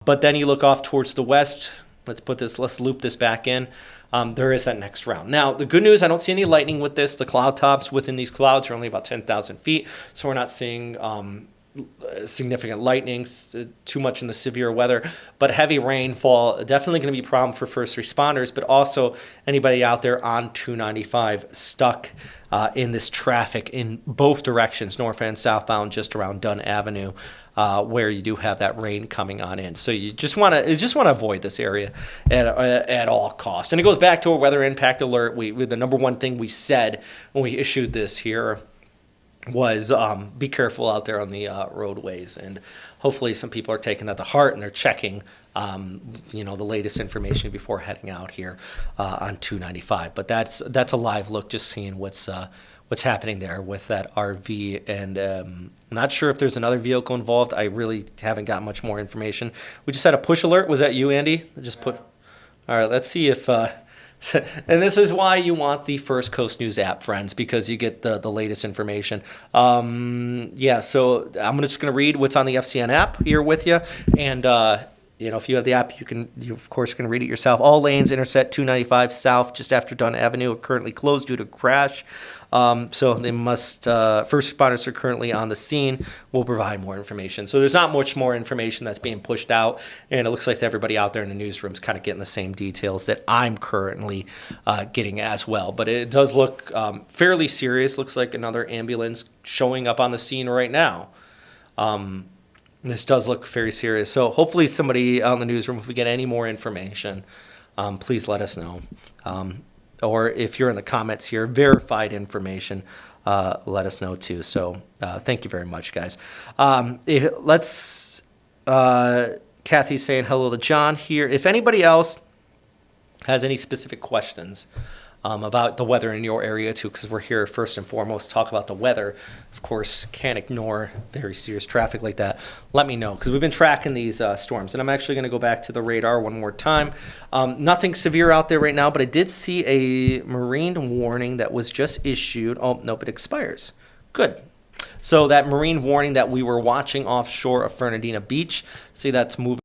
But then you look off towards the west. Let's loop this back in. There is that next round. Now, the good news, I don't see any lightning with this. The cloud tops within these clouds are only about 10,000 feet, so we're not seeing significant lightning, too much in the severe weather. But heavy rainfall, definitely going to be a problem for first responders, but also anybody out there on 295 stuck in this traffic in both directions, north and southbound, just around Dunn Avenue. Where you do have that rain coming on in, so you just want to avoid this area at all costs. And it goes back to a weather impact alert. The number one thing we said when we issued this here was be careful out there on the roadways, and hopefully some people are taking that to heart and they're checking the latest information before heading out here on 295. But that's a live look, just seeing what's happening there with that RV. And I'm not sure if there's another vehicle involved. I really haven't got much more information. We just had a push alert. Was that you, Andy? All right, let's see if and this is why you want the First Coast News app, friends, because you get the latest information. So I'm just going to read what's on the FCN app here with you. And if you have the app, you of course can read it yourself. All lanes intersect 295 south just after Dunn Avenue are currently closed due to crash. So they must, first responders are currently on the scene. We'll provide more information. So there's not much more information that's being pushed out. And it looks like everybody out there in the newsroom is kind of getting the same details that I'm currently getting as well. But it does look fairly serious. Looks like another ambulance showing up on the scene right now. This does look very serious. So hopefully somebody out in the newsroom, if we get any more information, please let us know. Or if you're in the comments here, verified information, let us know too. So thank you very much, guys. Kathy's saying hello to John here. If anybody else has any specific questions about the weather in your area too, because we're here first and foremost to talk about the weather. Of course, can't ignore very serious traffic like that. Let me know, because we've been tracking these storms. And I'm actually going to go back to the radar one more time. Nothing severe out there right now, but I did see a marine warning that was just issued. Oh, nope, it expires. Good. So that marine warning that we were watching offshore of Fernandina Beach, see that's moving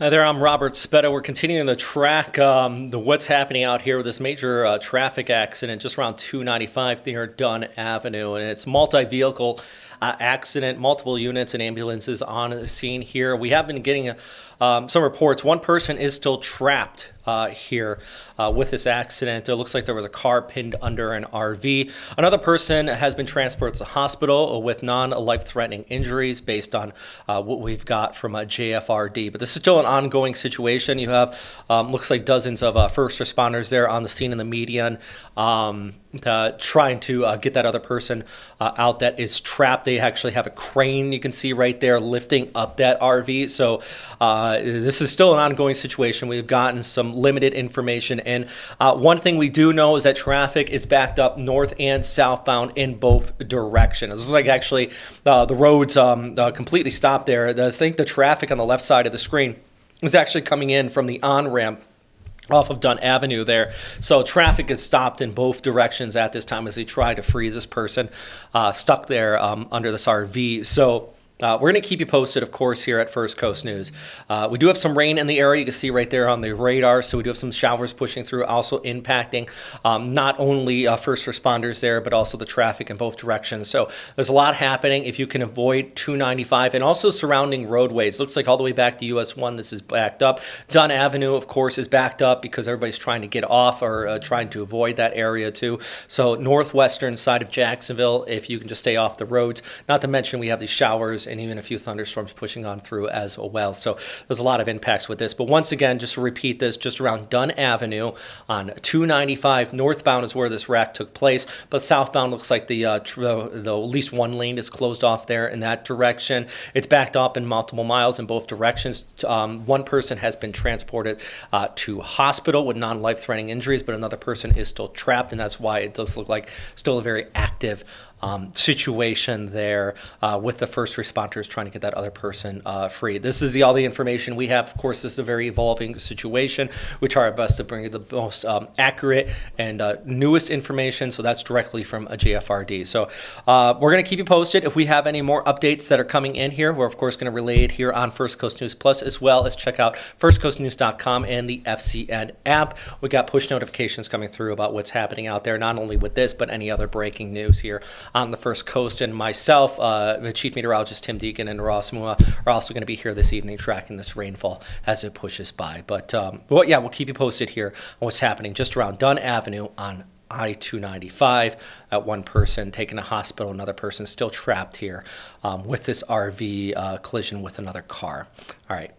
Hi there, I'm Robert Spetta. We're continuing to track what's happening out here with this major traffic accident just around 295 near Dunn Avenue. And it's multi-vehicle accident, multiple units and ambulances on the scene here. We have been getting some reports. One person is still trapped here with this accident. It looks like there was a car pinned under an RV. Another person has been transported to the hospital with non-life-threatening injuries based on what we've got from JFRD. But this is still an ongoing situation. You have, looks like dozens of first responders there on the scene in the median trying to get that other person out that is trapped. They actually have a crane you can see right there lifting up that RV. So this is still an ongoing situation. We've gotten some limited information. And one thing we do know is that traffic is backed up north and southbound in both directions. It looks like actually the roads completely stopped there. I think the traffic on the left side of the screen is actually coming in from the on-ramp off of Dunn Avenue there. So traffic is stopped in both directions at this time as they try to free this person stuck there under this RV. So we're going to keep you posted, of course, here at First Coast News. We do have some rain in the area. You can see right there on the radar. So we do have some showers pushing through, also impacting not only first responders there, but also the traffic in both directions. So there's a lot happening. If you can avoid 295 and also surrounding roadways, looks like all the way back to US 1, this is backed up. Dunn Avenue, of course, is backed up because everybody's trying to get off or trying to avoid that area too. So northwestern side of Jacksonville, if you can just stay off the roads. Not to mention we have these showers and even a few thunderstorms pushing on through as well. So there's a lot of impacts with this. But once again, just to repeat this, just around Dunn Avenue on 295 northbound is where this wreck took place. But southbound looks like the at least one lane is closed off there in that direction. It's backed up in multiple miles in both directions. One person has been transported to hospital with non-life-threatening injuries, but another person is still trapped, and that's why it does look like still a very active situation there with the first responders trying to get that other person free. This is all the information we have. Of course, this is a very evolving situation. We try our best to bring you the most accurate and newest information. So that's directly from a JFRD. So we're going to keep you posted. If we have any more updates that are coming in here, we're of course going to relay it here on First Coast News Plus, as well as check out firstcoastnews.com and the FCN app. We got push notifications coming through about what's happening out there, not only with this, but any other breaking news here on the First Coast. And myself, Chief Meteorologist Tim Deacon and Ross Mua are also going to be here this evening tracking this rainfall as it pushes by. But yeah, we'll keep you posted here on what's happening just around Dunn Avenue on I-295. One person taken to hospital, another person still trapped here with this RV collision with another car. All right.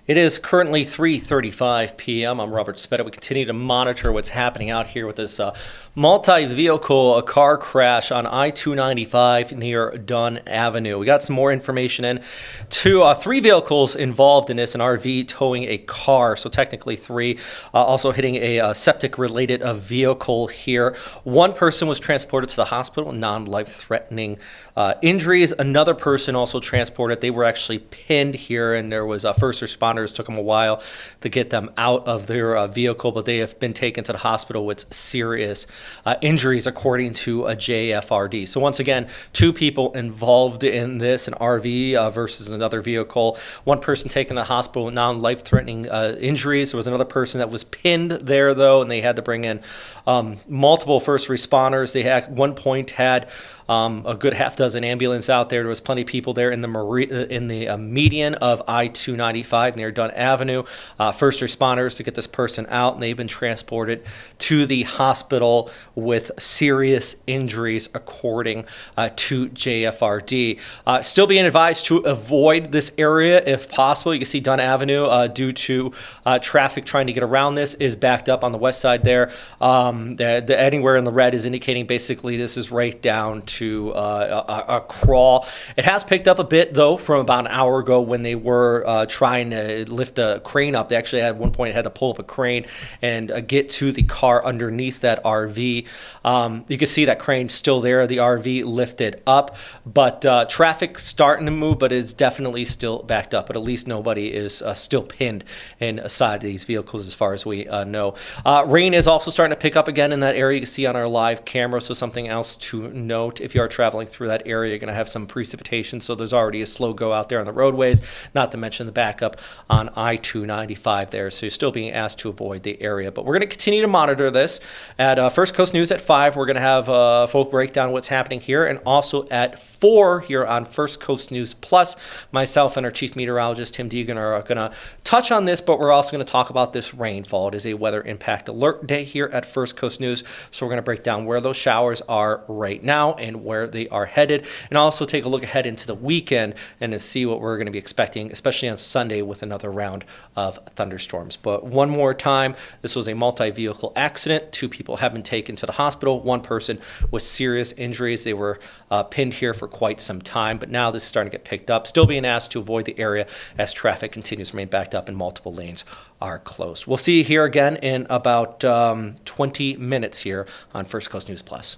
It is currently 3:35 p.m. I'm Robert Spetta. We continue to monitor what's happening out here with this multi-vehicle car crash on I-295 near Dunn Avenue. We got some more information in. Three vehicles involved in this, an RV towing a car, so technically three. Also hitting a septic-related vehicle here. One person was transported to the hospital, non-life-threatening injuries. Another person also transported. They were actually pinned here, and there was first responders. Took them a while to get them out of their vehicle, but they have been taken to the hospital with serious injuries, according to a JFRD. So once again, two people involved in this, an RV versus another vehicle. One person taken to the hospital with non-life-threatening injuries. There was another person that was pinned there, though, and they had to bring in multiple first responders. They at one point had a good half dozen ambulance out there. There was plenty of people there in the median of I-295 near Dunn Avenue. First responders to get this person out, and they've been transported to the hospital with serious injuries, according to JFRD. Still being advised to avoid this area if possible. You can see Dunn Avenue, due to traffic trying to get around this, is backed up on the west side there. Anywhere in the red is indicating basically this is right down to a crawl. It has picked up a bit, though, from about an hour ago when they were trying to lift the crane up. They actually at one point had to pull up a crane and get to the car underneath that RV. You can see that crane still there, the RV lifted up, but traffic starting to move, but it's definitely still backed up. But at least nobody is still pinned inside of these vehicles as far as we know. Rain is also starting to pick up again in that area. You can see on our live camera, so something else to note. If you are traveling through that area, you're going to have some precipitation, so there's already a slow go out there on the roadways, not to mention the backup on I-295 there, so you're still being asked to avoid the area. But we're going to continue to monitor this. At First Coast News at 5, we're going to have a full breakdown of what's happening here, and also at 4 here on First Coast News Plus, myself and our chief meteorologist, Tim Deegan, are going to touch on this, but we're also going to talk about this rainfall. It is a weather impact alert day here at First Coast News, so we're going to break down where those showers are right now and where they are headed, and also take a look ahead into the weekend and to see what we're going to be expecting, especially on Sunday with another round of thunderstorms. But one more time, this was a multi-vehicle accident. Two people have been taken to the hospital. One person with serious injuries. They were pinned here for quite some time, but now this is starting to get picked up. Still being asked to avoid the area as traffic continues to remain backed up and multiple lanes are closed. We'll see you here again in about 20 minutes here on First Coast News Plus.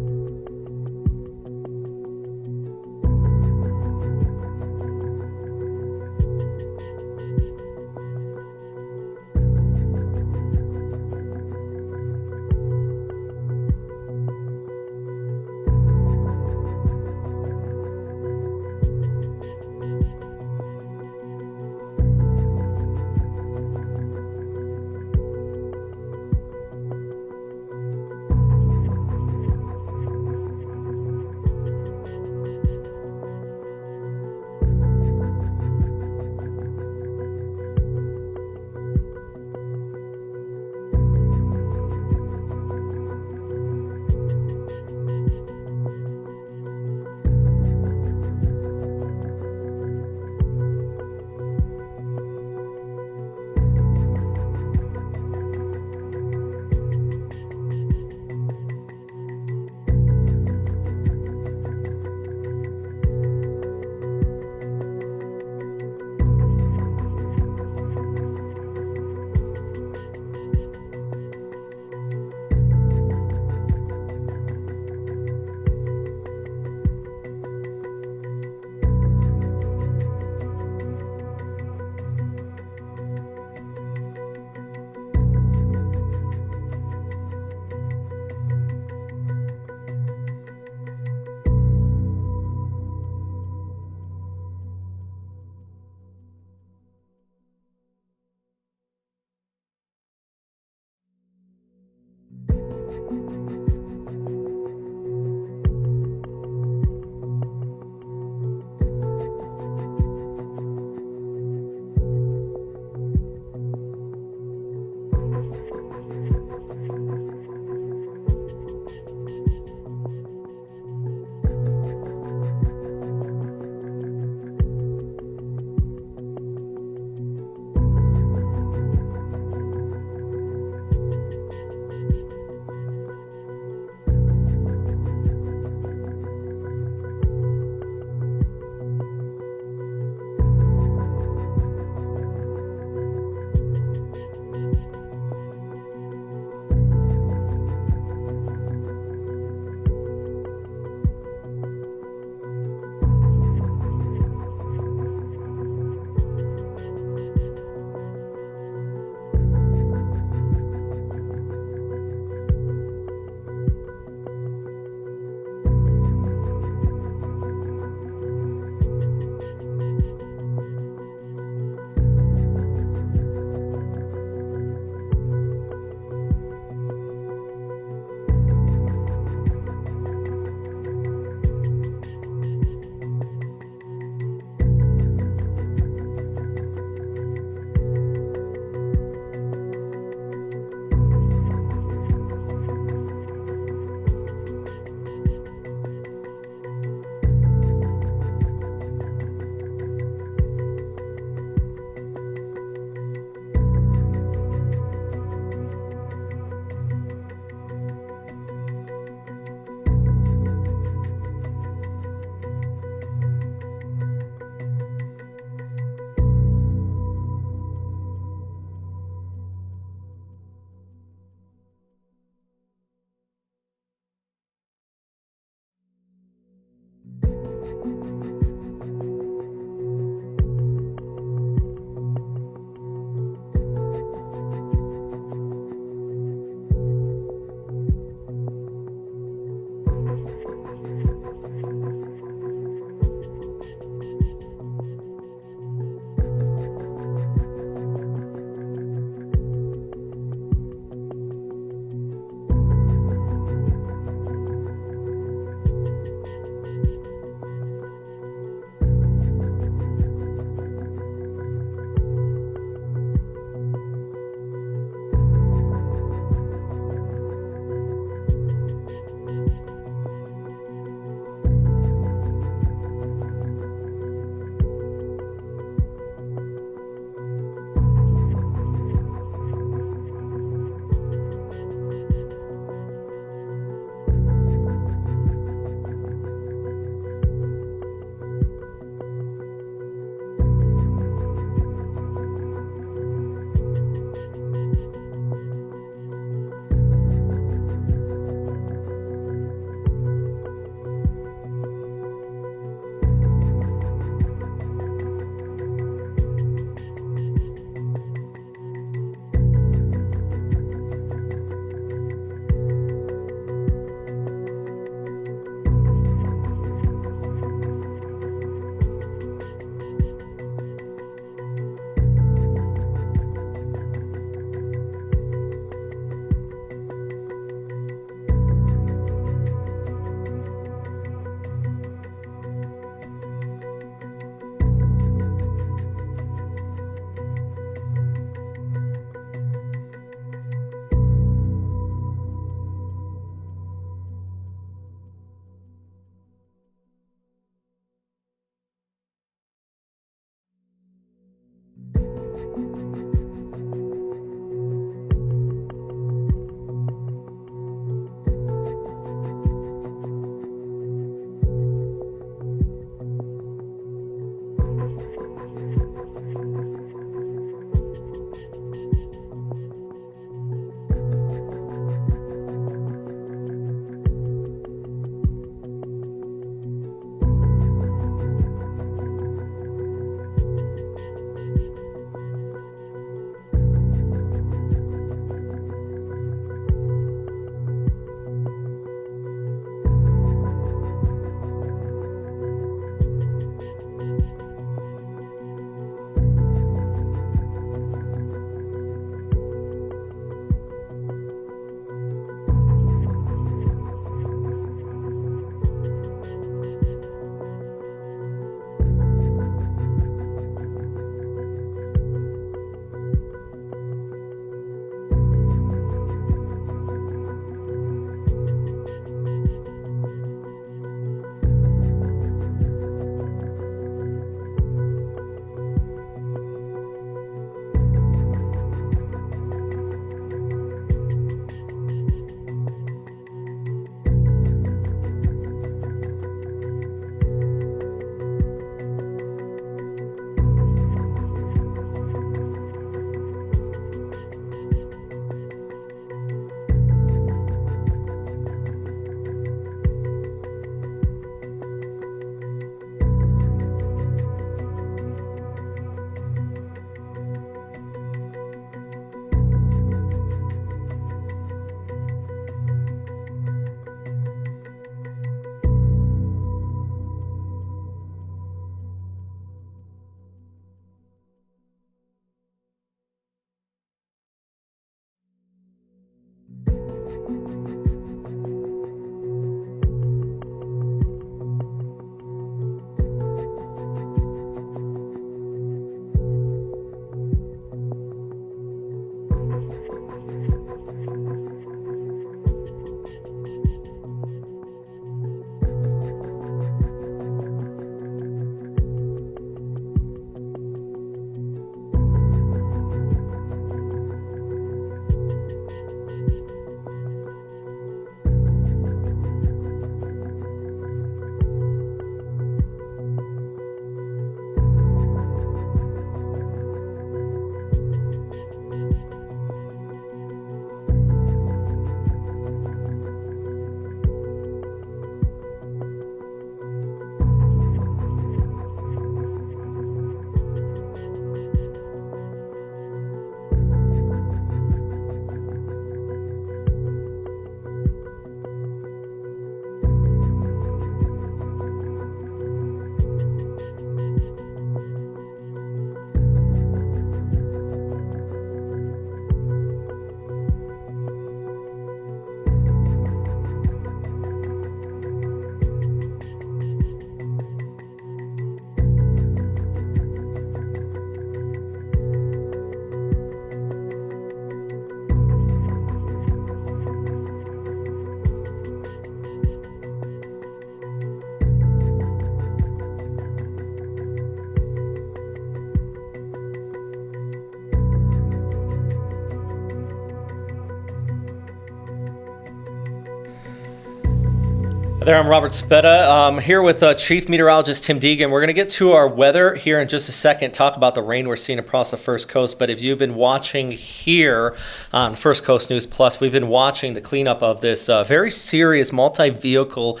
There, I'm Robert Spetta. Here with Chief Meteorologist Tim Deegan. We're going to get to our weather here in just a second, talk about the rain we're seeing across the First Coast. But if you've been watching here on First Coast News Plus, we've been watching the cleanup of this very serious multi-vehicle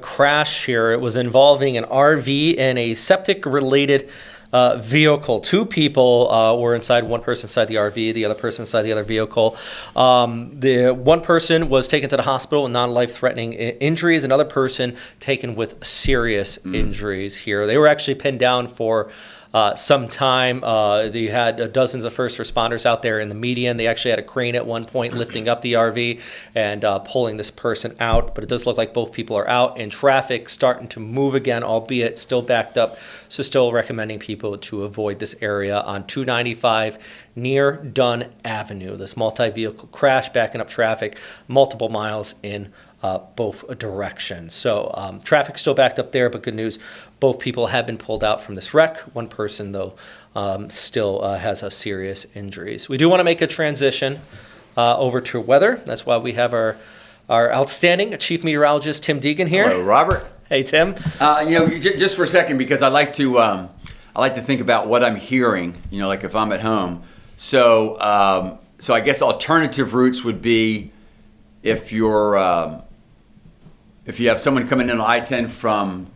crash here. It was involving an RV and a septic-related vehicle. Two people were inside, one person inside the RV, the other person inside the other vehicle. The one person was taken to the hospital with non-life-threatening injuries, another person taken with serious injuries here. They were actually pinned down for some time. They had dozens of first responders out there in the median. They actually had a crane at one point lifting up the RV and pulling this person out. But it does look like both people are out, and traffic starting to move again, albeit still backed up. So still recommending people to avoid this area on 295 near Dunn Avenue. This multi-vehicle crash backing up traffic multiple miles in both directions. So traffic still backed up there, but good news, both people have been pulled out from this wreck. One person, though, still has a serious injuries. We do want to make a transition over to weather. That's why we have our outstanding Chief Meteorologist Tim Deegan here. Hello, Robert. Hey, Tim. Just for a second, because I like to think about what I'm hearing. Like if I'm at home. So I guess alternative routes would be if you have someone coming in on I-10 from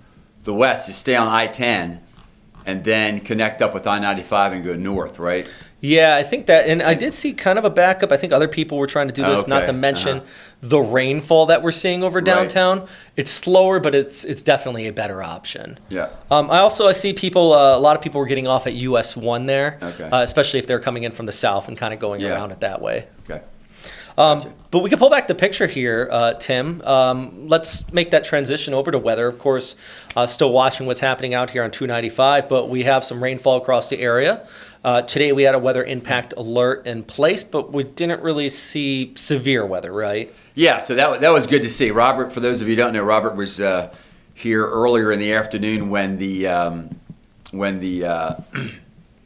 the west, you stay on I-10 and then connect up with I-95 and go north, right? Yeah, I think that, and I did see kind of a backup. I think other people were trying to do this, Okay. not to mention the rainfall that we're seeing over downtown. Right. It's slower, but it's definitely a better option. Yeah. I see people, a lot of people were getting off at US 1 there, Okay. Especially if they're coming in from the south and kind of going around it that way. Okay. But we can pull back the picture here, Tim. Let's make that transition over to weather. Of course, still watching what's happening out here on 295, but we have some rainfall across the area. Today we had a weather impact alert in place, but we didn't really see severe weather, right? Yeah, so that was good to see. Robert, for those of you who don't know, Robert was here earlier in the afternoon when the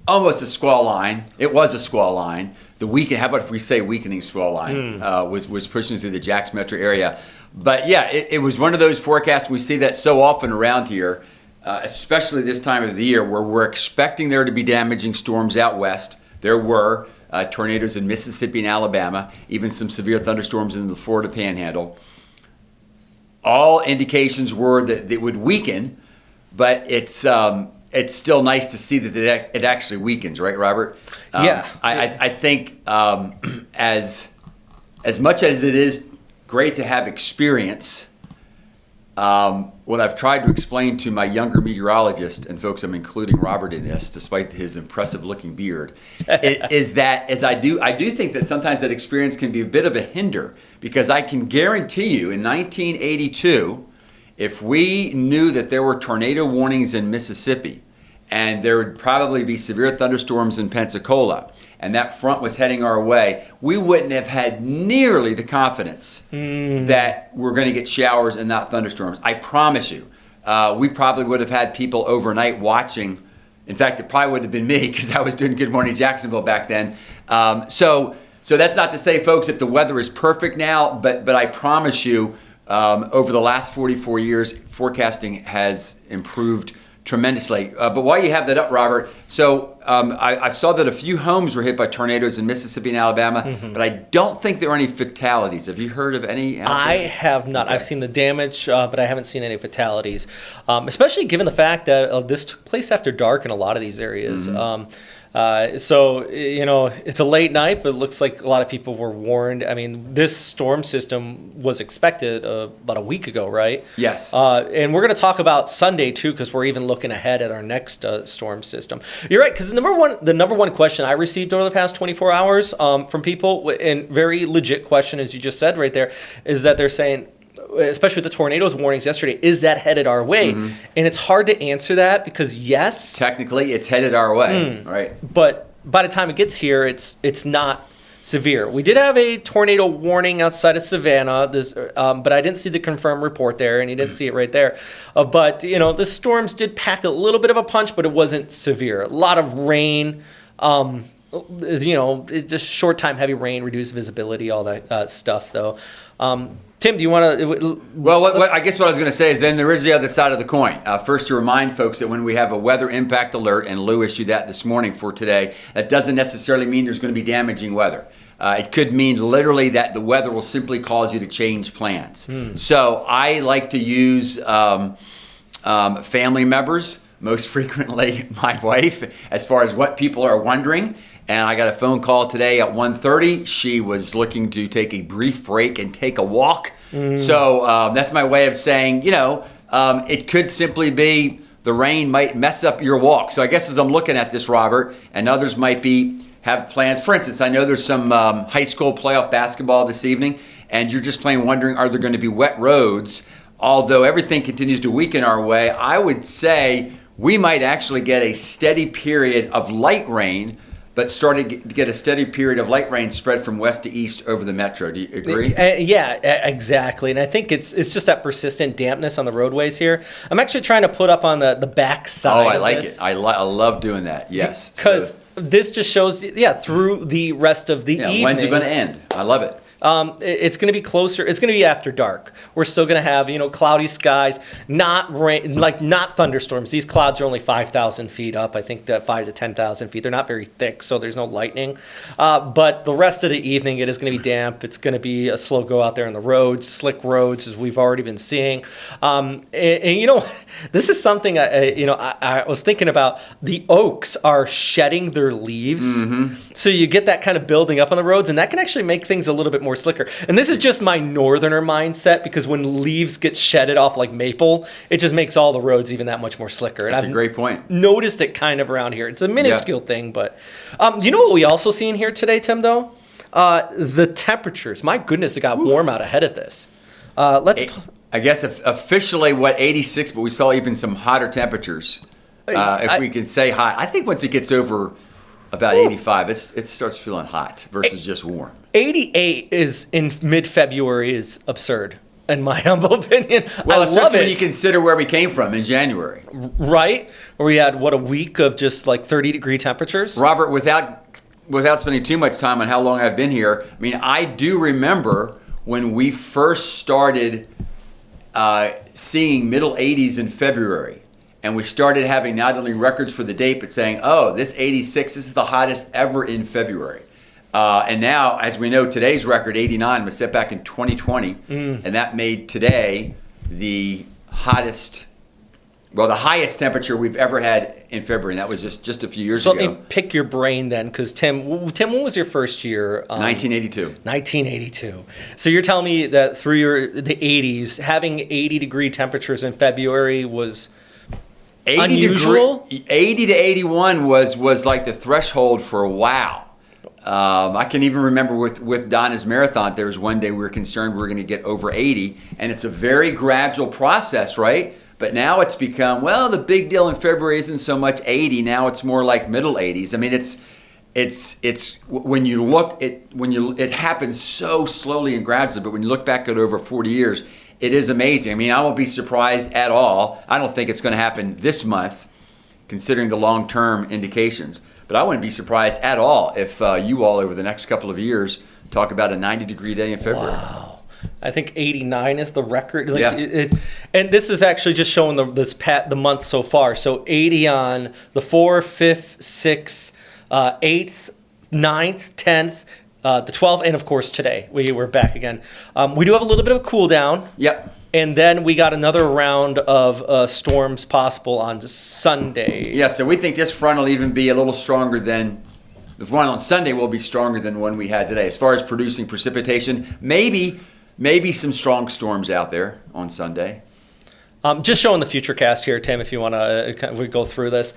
almost a squall line. It was a squall line. The weaken. How about if we say weakening squall line was pushing through the Jax metro area. But yeah, it was one of those forecasts. We see that so often around here, especially this time of the year, where we're expecting there to be damaging storms out west. There were tornadoes in Mississippi and Alabama, even some severe thunderstorms in the Florida Panhandle. All indications were that it would weaken, but it's still nice to see that it actually weakens, right, Robert? Yeah. I think as much as it is great to have experience, what I've tried to explain to my younger meteorologist, and folks, I'm including Robert in this, despite his impressive-looking beard, is that I do think that sometimes that experience can be a bit of a hinder, because I can guarantee you in 1982, if we knew that there were tornado warnings in Mississippi and there would probably be severe thunderstorms in Pensacola, and that front was heading our way, we wouldn't have had nearly the confidence that we're going to get showers and not thunderstorms. I promise you. We probably would have had people overnight watching. In fact, it probably would have been me, because I was doing Good Morning Jacksonville back then. So that's not to say, folks, that the weather is perfect now, but I promise you, over the last 44 years, forecasting has improved tremendously. But while you have that up, Robert, so I saw that a few homes were hit by tornadoes in Mississippi and Alabama, but I don't think there are any fatalities. Have you heard of any? I have not. Okay. I've seen the damage, but I haven't seen any fatalities, especially given the fact that this took place after dark in a lot of these areas. So, it's a late night, but it looks like a lot of people were warned. I mean, this storm system was expected about a week ago, right? Yes. And we're going to talk about Sunday, too, because we're even looking ahead at our next storm system. You're right, because the number one question I received over the past 24 hours from people, and very legit question, as you just said right there, is that they're saying, especially with the tornadoes warnings yesterday, is that headed our way? And it's hard to answer that, because yes, technically it's headed our way, right? But by the time it gets here, it's not severe. We did have a tornado warning outside of Savannah, but I didn't see the confirmed report there, and you didn't see it right there. But the storms did pack a little bit of a punch, but it wasn't severe. A lot of rain. Just short time heavy rain, reduced visibility, all that stuff though. Tim, do you want to? Well, I guess what I was going to say is then there is the other side of the coin. First, to remind folks that when we have a weather impact alert, and Lou issued that this morning for today, that doesn't necessarily mean there's going to be damaging weather. It could mean literally that the weather will simply cause you to change plans. So I like to use family members, most frequently my wife, as far as what people are wondering. And I got a phone call today at 1:30. She was looking to take a brief break and take a walk. So that's my way of saying, it could simply be the rain might mess up your walk. So I guess as I'm looking at this, Robert, and others might have plans. For instance, I know there's some high school playoff basketball this evening, and you're just plain wondering, are there going to be wet roads? Although everything continues to weaken our way, I would say we might actually get a steady period of light rain, but starting to get a steady period of light rain spread from west to east over the metro. Do you agree? Yeah, exactly. And I think it's just that persistent dampness on the roadways here. I'm actually trying to put up on the back side. Oh, I like it. I love doing that. Yes. Because this just shows, through the rest of the evening. When's it going to end? I love it. It's going to be closer. It's going to be after dark. We're still going to have, cloudy skies, not rain, not thunderstorms. These clouds are only 5,000 feet up. I think that 5 to 10,000 feet. They're not very thick, so there's no lightning. But the rest of the evening, it is going to be damp. It's going to be a slow go out there on the roads, slick roads, as we've already been seeing. And this is something I was thinking about. The oaks are shedding their leaves, so you get that kind of building up on the roads, and that can actually make things a little bit more slicker. And this is just my northerner mindset, because when leaves get shedded off like maple, it just makes all the roads even that much more slicker. And That's I've a great point. Noticed it kind of around here. It's a minuscule thing, but you know what we also see in here today, Tim, though? The temperatures. My goodness, it got warm out ahead of this. I guess officially 86, but we saw even some hotter temperatures. If we can say hot. I think once it gets over about 85, it starts feeling hot versus just warm. 88 is in mid-February is absurd, in my humble opinion. Well, especially when you it. consider where we came from in January. Right? Where we had, a week of just 30-degree temperatures? Robert, without spending too much time on how long I've been here, I mean, I do remember when we first started seeing middle 80s in February. And we started having not only records for the date, but saying, this 86, this is the hottest ever in February. And now, as we know, today's record, 89, was set back in 2020. And that made today the highest temperature we've ever had in February. And that was just a few years ago. So let me pick your brain then, because Tim, when was your first year? 1982. 1982. So you're telling me that through the 80s, having 80-degree temperatures in February was... 80 to 81 was like the threshold for wow. I can even remember with Donna's marathon, there was one day we were concerned we were going to get over 80, and it's a very gradual process, right? But now it's become, the big deal in February isn't so much 80. Now it's more like middle 80s. I mean, it's when you look it happens so slowly and gradually, but when you look back at over 40 years, it is amazing. I mean, I won't be surprised at all. I don't think it's going to happen this month, considering the long-term indications. But I wouldn't be surprised at all if you all, over the next couple of years, talk about a 90-degree day in February. Wow. I think 89 is the record. And this is actually just showing the month so far. So 80 on the 4th, 5th, 6th, 8th, 9th, 10th, the 12th, and of course today we're back again. We do have a little bit of a cool down. Yep. And then we got another round of storms possible on Sunday. Yeah, so we think this front will even be a little stronger than the front on Sunday will be stronger than one we had today. As far as producing precipitation, maybe some strong storms out there on Sunday. Just showing the future cast here, Tim, if you want to we go through this.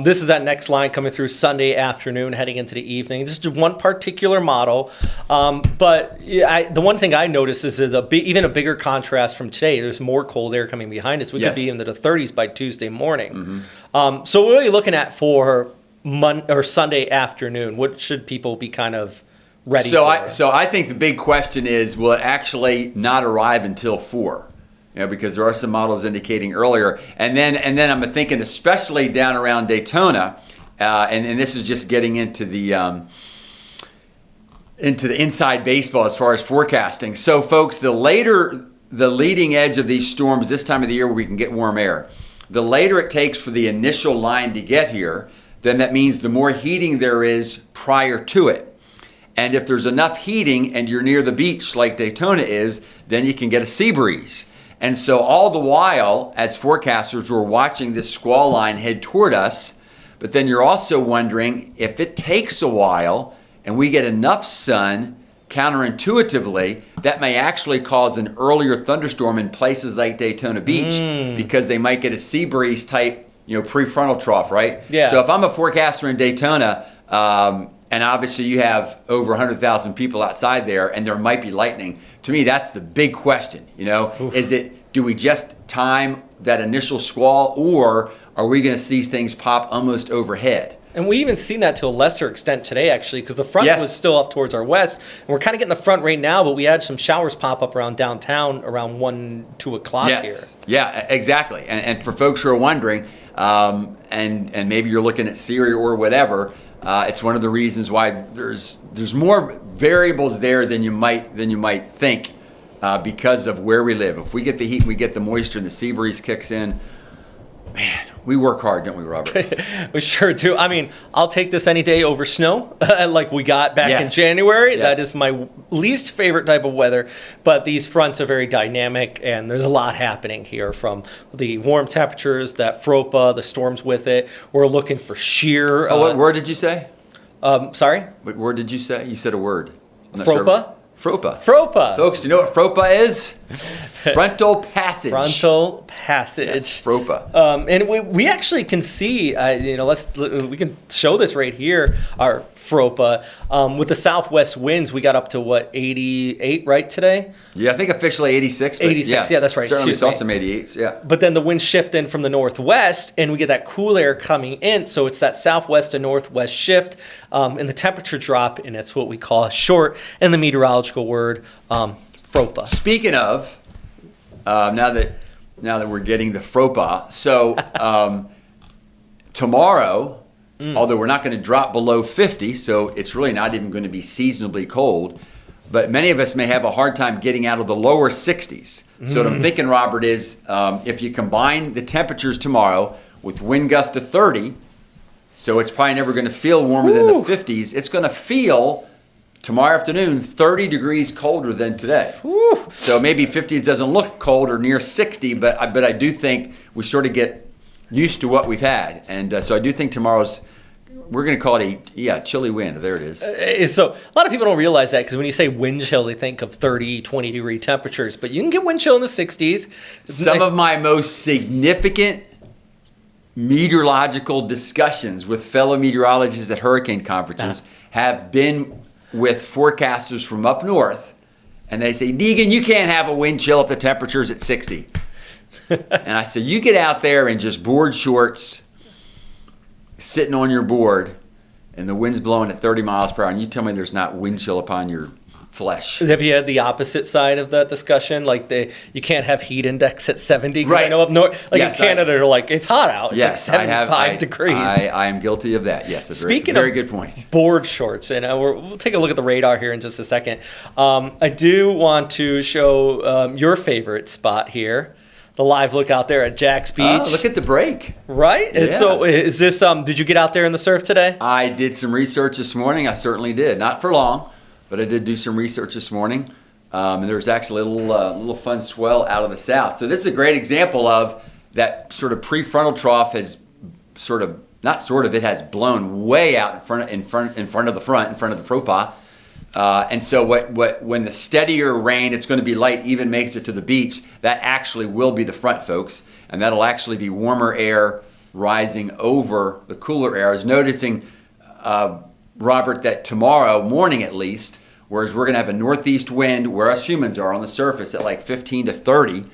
This is that next line coming through Sunday afternoon, heading into the evening. Just one particular model. But the one thing I noticed is even a bigger contrast from today. There's more cold air coming behind us. We could be into the 30s by Tuesday morning. So what are you looking at for Sunday afternoon? What should people be kind of ready for? So I think the big question is, will it actually not arrive until 4? Because there are some models indicating earlier. And then I'm thinking, especially down around Daytona, and this is just getting into the into the inside baseball as far as forecasting. So, folks, the leading edge of these storms this time of the year where we can get warm air, the later it takes for the initial line to get here, then that means the more heating there is prior to it. And if there's enough heating and you're near the beach like Daytona is, then you can get a sea breeze. And so all the while, as forecasters, we're watching this squall line head toward us, but then you're also wondering if it takes a while and we get enough sun, counterintuitively, that may actually cause an earlier thunderstorm in places like Daytona Beach because they might get a sea breeze type, prefrontal trough, right? Yeah. So if I'm a forecaster in Daytona, and obviously you have over 100,000 people outside there and there might be lightning, to me that's the big question, do we just time that initial squall, or are we going to see things pop almost overhead? And we even seen that to a lesser extent today, actually, because the front was still up towards our west. And we're kind of getting the front right now, but we had some showers pop up around downtown around 1, 2 o'clock here. Yeah, exactly. And for folks who are wondering, and maybe you're looking at Siri or whatever, it's one of the reasons why there's more variables there than you might think because of where we live. If we get the heat and we get the moisture and the sea breeze kicks in, man, we work hard, don't we, Robert? We sure do. I mean, I'll take this any day over snow, like we got back in January. That is my least favorite type of weather. But these fronts are very dynamic, and there's a lot happening here, from the warm temperatures, that FROPA, the storms with it. We're looking for sheer. What word did you say? Sorry? What word did you say? You said a word. FROPA? FROPA. FROPA. Folks, you know what FROPA is? Frontal passage. Frontal passage. Yes, FROPA. And we actually can see, we can show this right here, our FROPA. With the southwest winds, we got up to 88, right, today? Yeah, I think officially 86. But 86, yeah, that's right. Certainly saw some 88s, yeah. But then the wind shift in from the northwest, and we get that cool air coming in. So it's that southwest to northwest shift, and the temperature drop, and it's what we call short in the meteorological word, FROPA. Speaking of, now that we're getting the FROPA, so tomorrow, although we're not going to drop below 50, so it's really not even going to be seasonably cold, but many of us may have a hard time getting out of the lower 60s. So what I'm thinking, Robert, is if you combine the temperatures tomorrow with wind gusts to 30, so it's probably never going to feel warmer than the 50s, it's going to feel tomorrow afternoon 30 degrees colder than today. Woo. So maybe 50s doesn't look cold or near 60, but I do think we sort of get used to what we've had. And so I do think tomorrow's, we're going to call it a chilly wind. There it is. So a lot of people don't realize that, because when you say wind chill, they think of 30, 20 degree temperatures, but you can get wind chill in the 60s. Some of my most significant meteorological discussions with fellow meteorologists at hurricane conferences have been with forecasters from up north, and they say, Deegan, you can't have a wind chill if the temperature's at 60. And I said, you get out there in just board shorts, sitting on your board, and the wind's blowing at 30 miles per hour, and you tell me there's not wind chill upon your flesh. Have you had the opposite side of that discussion? Like you can't have heat index at 70? Right. I know up north, in Canada, they're like, it's hot out. It's like 75 degrees. I am guilty of that. Yes, that's a very good point. Board shorts, and we'll take a look at the radar here in just a second. I do want to show your favorite spot here. The live look out there at Jack's Beach. Oh, look at the break. Right? Yeah. And so is this, did you get out there in the surf today? I did some research this morning. I certainly did. Not for long, but I did do some research this morning. And there was actually a little fun swell out of the south. So this is a great example of that sort of prefrontal trough has it has blown way out in front of the FROPA. And so when the steadier rain, it's going to be light, even makes it to the beach, that actually will be the front, folks. And that'll actually be warmer air rising over the cooler air. I was noticing, Robert, that tomorrow morning at least, whereas we're going to have a northeast wind where us humans are on the surface at like 15 to 30,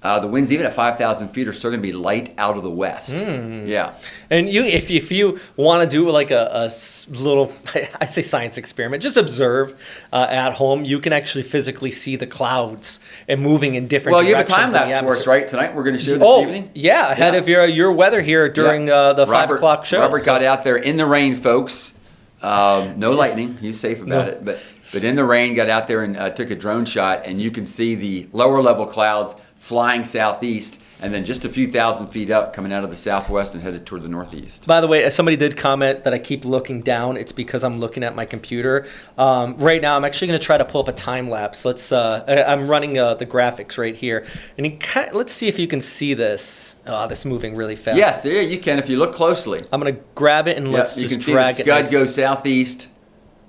the winds even at 5,000 feet are still going to be light out of the west. Yeah. And if you want to do like a little, I say science experiment, just observe at home, you can actually physically see the clouds and moving in different directions. Well, you have a time lapse for us, right? Tonight we're going to show this evening? Yeah, ahead of your weather here during the 5 o'clock show. Robert got out there in the rain, folks. No lightning. He's safe about it. But But in the rain, got out there and took a drone shot, and you can see the lower level clouds flying southeast, and then just a few thousand feet up, coming out of the southwest and headed toward the northeast. By the way, somebody did comment that I keep looking down. It's because I'm looking at my computer. Right now, I'm actually going to try to pull up a time lapse. I'm running the graphics right here, and let's see if you can see this. Oh, this is moving really fast. Yes, there you can if you look closely. I'm going to grab it and let's you just can drag see the it. scud go southeast,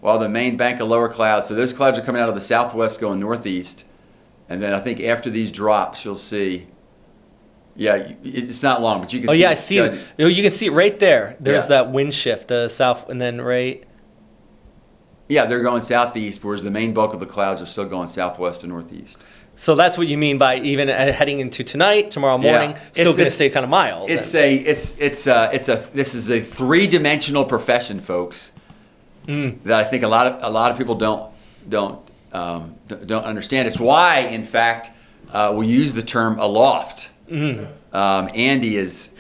while the main bank of lower clouds. So those clouds are coming out of the southwest, going northeast, and then I think after these drops, you'll see. Yeah, it's not long, but you can see. Oh, yeah, I see it. You can see it right there. There's Yeah. that wind shift, the south, and then right. Yeah, they're going southeast, whereas the main bulk of the clouds are still going southwest and northeast. So that's what you mean by even heading into tonight, tomorrow morning, still going to stay kind of mild. This is a three-dimensional profession, folks. That I think a lot of people don't understand. It's why, in fact, we use the term aloft. Andy, I just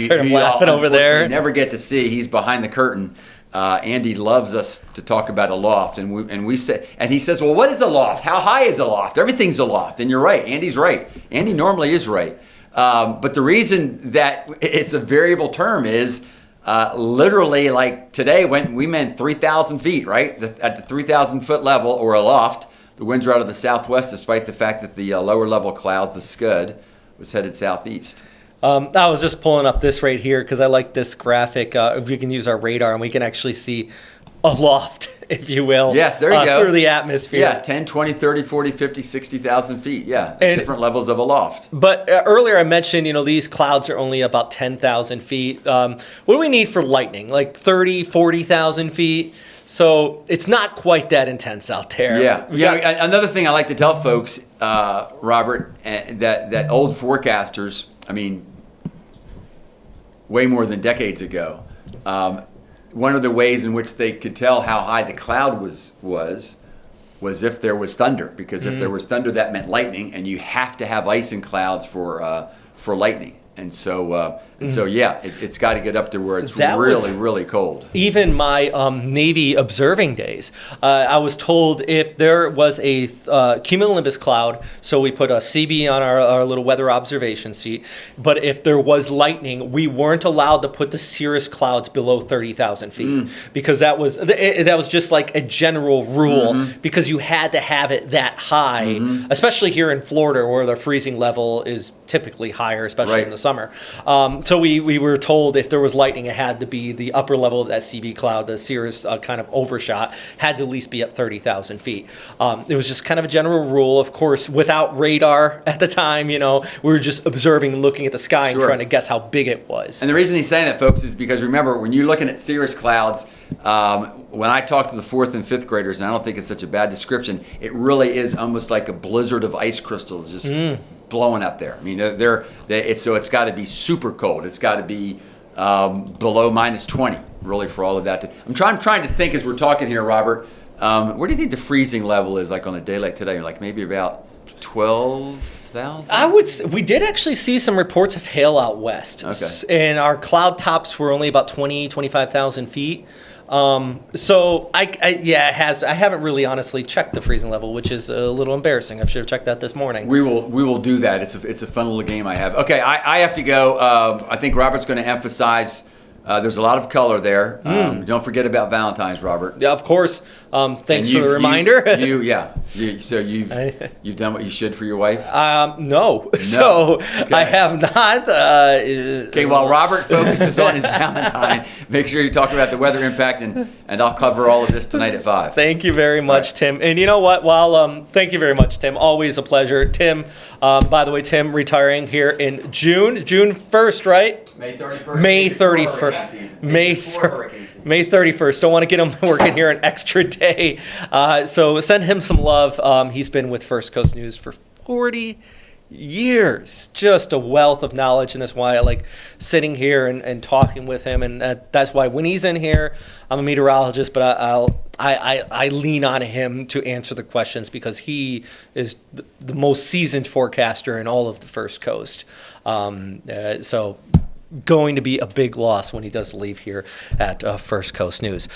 heard him laughing over there. You never get to see. He's behind the curtain. Andy loves us to talk about aloft, and we say, and he says, "Well, what is aloft? How high is aloft? Everything's aloft." And you're right. Andy's right. Andy normally is right. But the reason that it's a variable term is literally, like today, when we meant 3,000 feet, right? At the 3,000 foot level or aloft, the winds are out of the southwest, despite the fact that the lower level clouds, the scud, was headed southeast. I was just pulling up this right here because I like this graphic. If we can use our radar and we can actually see aloft, if you will. Yes, there you go. Through the atmosphere. Yeah, 10, 20, 30, 40, 50, 60,000 feet. Yeah, different levels of aloft. But earlier I mentioned, these clouds are only about 10,000 feet. What do we need for lightning? Like 30, 40,000 feet? So it's not quite that intense out there. Yeah. Another thing I like to tell folks, Robert, that old forecasters, I mean, way more than decades ago, one of the ways in which they could tell how high the cloud was if there was thunder, because if there was thunder, that meant lightning, and you have to have ice in clouds for lightning. And so, yeah, it's got to get up to where it's really cold. Even my Navy observing days, I was told if there was a cumulonimbus cloud, so we put a CB on our little weather observation sheet, but if there was lightning, we weren't allowed to put the cirrus clouds below 30,000 feet because that was just like a general rule because you had to have it that high, especially here in Florida where the freezing level is typically higher, especially in the summer. So we were told if there was lightning, it had to be the upper level of that CB cloud, the cirrus kind of overshot, had to at least be at 30,000 feet. It was just kind of a general rule. Of course, without radar at the time, we were just observing and looking at the sky and trying to guess how big it was. And the reason he's saying that, folks, is because remember, when you're looking at cirrus clouds, when I talk to the 4th and 5th graders, and I don't think it's such a bad description, it really is almost like a blizzard of ice crystals just blowing up there. I mean, so it's got to be super cold. It's got to be below minus 20, really, for all of that. I'm trying to think as we're talking here, Robert. Where do you think the freezing level is, like on a day like today? Like maybe about 12,000? We did actually see some reports of hail out west. Okay. And our cloud tops were only about 25,000 feet. So I haven't really honestly checked the freezing level, which is a little embarrassing. I should have checked that this morning. We will do that. It's a fun little game I have. Okay, I have to go. I think Robert's going to emphasize there's a lot of color there. Don't forget about Valentine's, Robert. Yeah, of course. Thanks for the reminder. So you've done what you should for your wife? No. So Okay. I have not. Okay, while Robert focuses on his Valentine, make sure you talk about the weather impact, and I'll cover all of this tonight at 5. Thank you very much, Tim. And you know what? Thank you very much, Tim. Always a pleasure. Tim, by the way, Tim retiring here in June 1st, right? May 31st. May 31st. May 31st. Don't want to get him working here an extra day. So send him some love. He's been with First Coast News for 40 years. Just a wealth of knowledge, and that's why I like sitting here and talking with him. And that's why when he's in here, I'm a meteorologist, but I lean on him to answer the questions because he is the most seasoned forecaster in all of the First Coast. So going to be a big loss when he does leave here at First Coast News.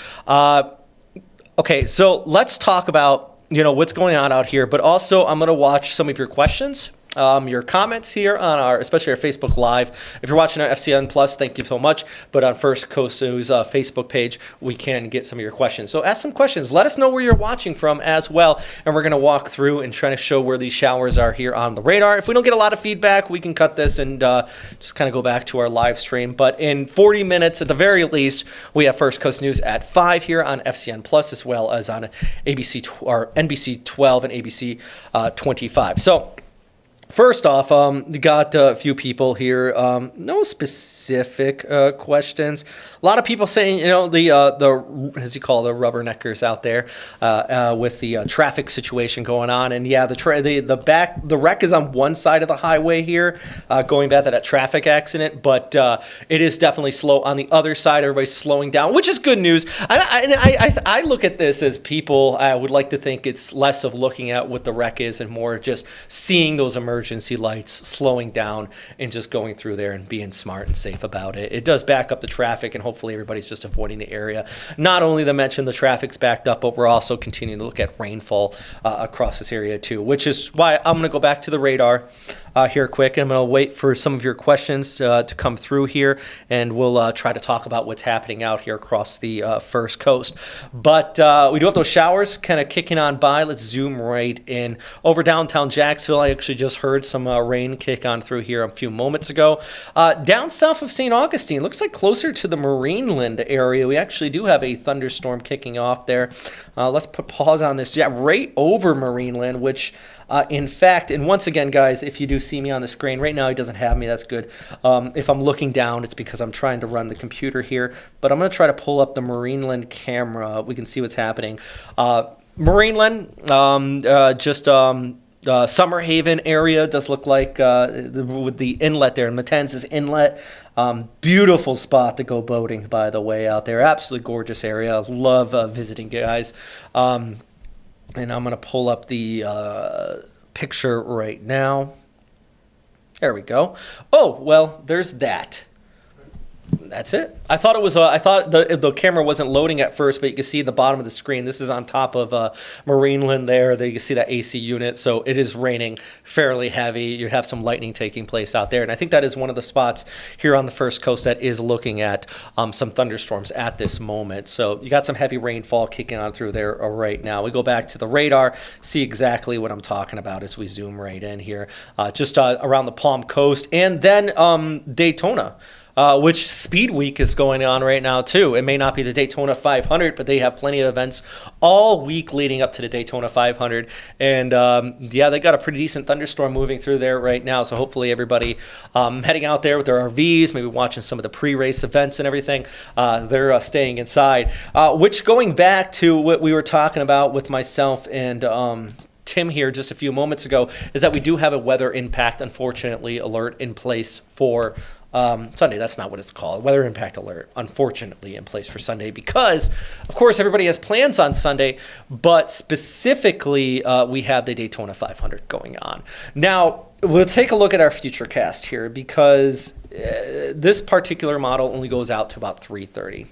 Okay, so let's talk about, what's going on out here, but also I'm going to watch some of your questions. Your comments here on especially our Facebook Live. If you're watching on FCN Plus, thank you so much. But on First Coast News Facebook page, we can get some of your questions. So ask some questions. Let us know where you're watching from as well. And we're going to walk through and try to show where these showers are here on the radar. If we don't get a lot of feedback, we can cut this and just kind of go back to our live stream. But in 40 minutes, at the very least, we have First Coast News at 5 here on FCN Plus, as well as on NBC 12 and ABC 25. So first off, we got a few people here. No specific questions. A lot of people saying, the as you call the rubberneckers out there with the traffic situation going on, and yeah, the wreck is on one side of the highway here, going back to that traffic accident, but it is definitely slow on the other side. Everybody's slowing down, which is good news. I look at this as people. I would like to think it's less of looking at what the wreck is and more just seeing those emergency lights, slowing down, and just going through there and being smart and safe about it. It does back up the traffic, and hopefully everybody's just avoiding the area. Not only to mention the traffic's backed up, but we're also continuing to look at rainfall across this area too, which is why I'm going to go back to the radar here quick. I'm going to wait for some of your questions to come through here, and we'll try to talk about what's happening out here across the First Coast. But we do have those showers kind of kicking on by. Let's zoom right in over downtown Jacksonville. I actually just heard some rain kick on through here a few moments ago. Down south of St. Augustine, looks like closer to the Marineland area, we actually do have a thunderstorm kicking off there. Let's put pause on this. Yeah, right over Marineland, which in fact, and once again, guys, if you do see me on the screen, right now he doesn't have me, that's good. If I'm looking down, it's because I'm trying to run the computer here, but I'm going to try to pull up the Marineland camera. We can see what's happening. Marineland, Summer Haven area does look like with the inlet there, Matanzas Inlet. Beautiful spot to go boating, by the way, out there. Absolutely gorgeous area. Love visiting, guys. And I'm going to pull up the picture right now. There we go. Oh, well, there's that. That's it. I thought it was. I thought the camera wasn't loading at first, but you can see the bottom of the screen. This is on top of Marineland there. There you can see that AC unit. So it is raining fairly heavy. You have some lightning taking place out there, and I think that is one of the spots here on the First Coast that is looking at some thunderstorms at this moment. So you got some heavy rainfall kicking on through there right now. We go back to the radar, see exactly what I'm talking about as we zoom right in here, just around the Palm Coast, and then Daytona. Which Speed Week is going on right now, too. It may not be the Daytona 500, but they have plenty of events all week leading up to the Daytona 500. And, they got a pretty decent thunderstorm moving through there right now. So hopefully everybody heading out there with their RVs, maybe watching some of the pre-race events and everything, they're staying inside. Which, going back to what we were talking about with myself and Tim here just a few moments ago, is that we do have a weather impact, unfortunately, alert in place for Sunday. That's not what it's called. Weather impact alert, unfortunately, in place for Sunday because, of course, everybody has plans on Sunday, but specifically, we have the Daytona 500 going on. Now, we'll take a look at our future cast here because this particular model only goes out to about 3:30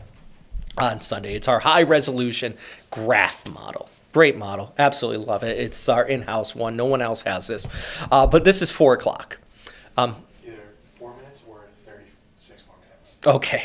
on Sunday. It's our high-resolution graph model. Great model. Absolutely love it. It's our in-house one. No one else has this. But this is 4 o'clock. Okay.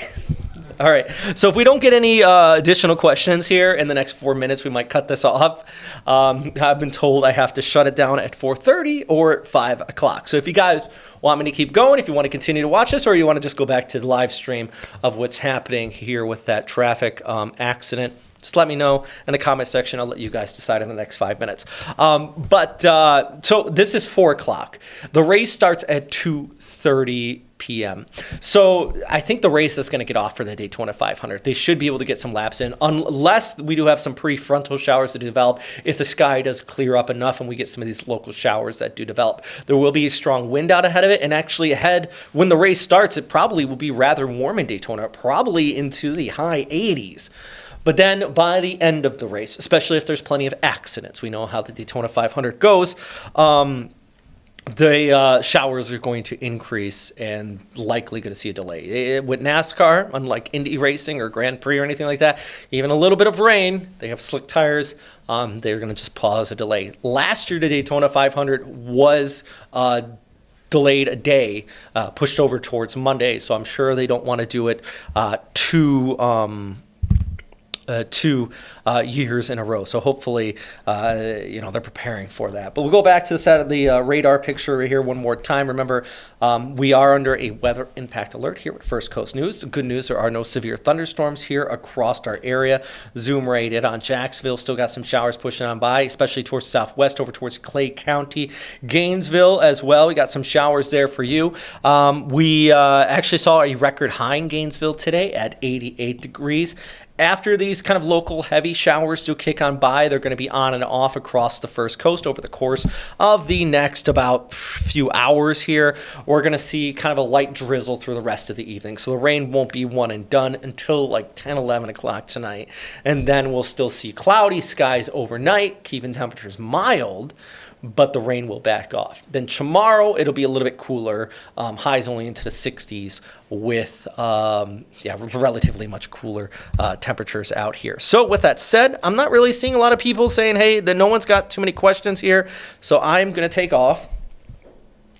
All right. So if we don't get any additional questions here in the next 4 minutes, we might cut this off. I've been told I have to shut it down at 4:30 or at 5 o'clock. So if you guys want me to keep going, if you want to continue to watch this, or you want to just go back to the live stream of what's happening here with that traffic accident, just let me know in the comment section. I'll let you guys decide in the next 5 minutes. So this is 4 o'clock. The race starts at 2:30 p.m. So I think the race is going to get off for the Daytona 500. They should be able to get some laps in, unless we do have some prefrontal showers to develop. If the sky does clear up enough and we get some of these local showers that do develop, there will be a strong wind out ahead of it. And actually ahead, when the race starts, it probably will be rather warm in Daytona, probably into the high 80s. But then by the end of the race, especially if there's plenty of accidents, we know how the Daytona 500 goes, the showers are going to increase and likely going to see a delay. With NASCAR, unlike Indy racing or Grand Prix or anything like that, even a little bit of rain, they have slick tires. They're going to just pause a delay. Last year, the Daytona 500 was delayed a day, pushed over towards Monday. So I'm sure they don't want to do it two years in a row. So hopefully, they're preparing for that. But we'll go back to the side of the radar picture right here one more time. Remember, we are under a weather impact alert here at First Coast News. The good news, there are no severe thunderstorms here across our area. Zoom right in on Jacksonville. Still got some showers pushing on by, especially towards southwest, over towards Clay County. Gainesville as well. We got some showers there for you. We actually saw a record high in Gainesville today at 88 degrees. After these kind of local heavy showers do kick on by, they're going to be on and off across the First Coast over the course of the next about few hours here. We're going to see kind of a light drizzle through the rest of the evening. So the rain won't be one and done until like 10, 11 o'clock tonight. And then we'll still see cloudy skies overnight, keeping temperatures mild, but the rain will back off. Then tomorrow, it'll be a little bit cooler. Highs only into the 60s with, relatively much cooler temperatures out here. So with that said, I'm not really seeing a lot of people saying, hey, that no one's got too many questions here. So I'm going to take off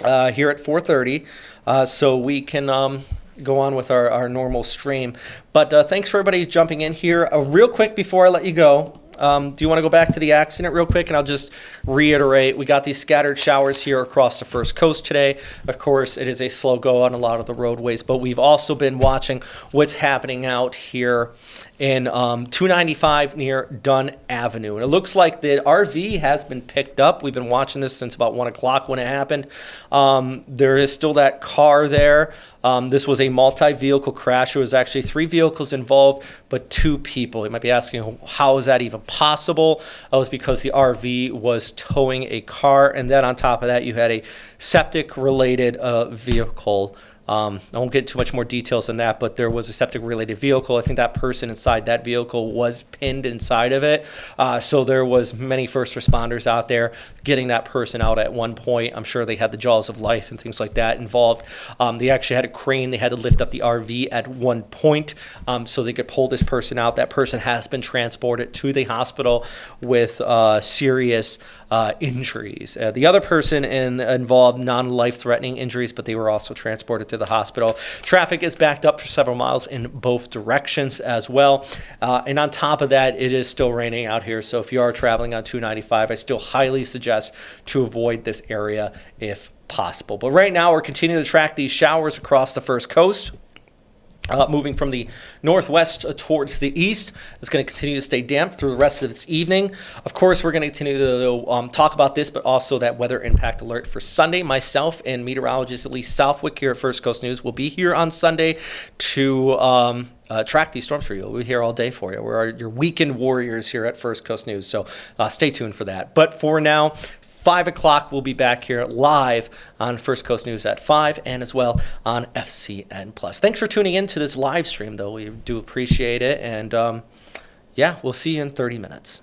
here at 4:30 so we can go on with our normal stream. But thanks for everybody jumping in here. Real quick before I let you go, do you want to go back to the accident real quick? And I'll just reiterate, we got these scattered showers here across the First Coast today. Of course, it is a slow go on a lot of the roadways, but we've also been watching what's happening out here in 295 near Dunn Avenue. And it looks like the RV has been picked up. We've been watching this since about 1 o'clock when it happened. There is still that car there. This was a multi-vehicle crash. There was actually 3 vehicles involved, but 2 people. You might be asking, how is that even possible? It was because the RV was towing a car, and then on top of that, you had a septic-related vehicle. I won't get too much more details than that, but there was a septic-related vehicle. I think that person inside that vehicle was pinned inside of it. So there was many first responders out there getting that person out at one point. I'm sure they had the jaws of life and things like that involved. They actually had a crane. They had to lift up the RV at one point so they could pull this person out. That person has been transported to the hospital with serious injuries. The other person involved non-life-threatening injuries, but they were also transported to the hospital. Traffic is backed up for several miles in both directions as well. And on top of that, it is still raining out here. So if you are traveling on 295, I still highly suggest to avoid this area if possible. But right now, we're continuing to track these showers across the First Coast. Moving from the northwest towards the east. It's going to continue to stay damp through the rest of this evening. Of course, we're going to continue to talk about this, but also that weather impact alert for Sunday. Myself and meteorologist Elise Southwick here at First Coast News will be here on Sunday to track these storms for you. We'll be here all day for you. We're your weekend warriors here at First Coast News, so stay tuned for that. But for now, 5 o'clock, we'll be back here live on First Coast News at 5 and as well on FCN+. Thanks for tuning in to this live stream, though. We do appreciate it. And, we'll see you in 30 minutes.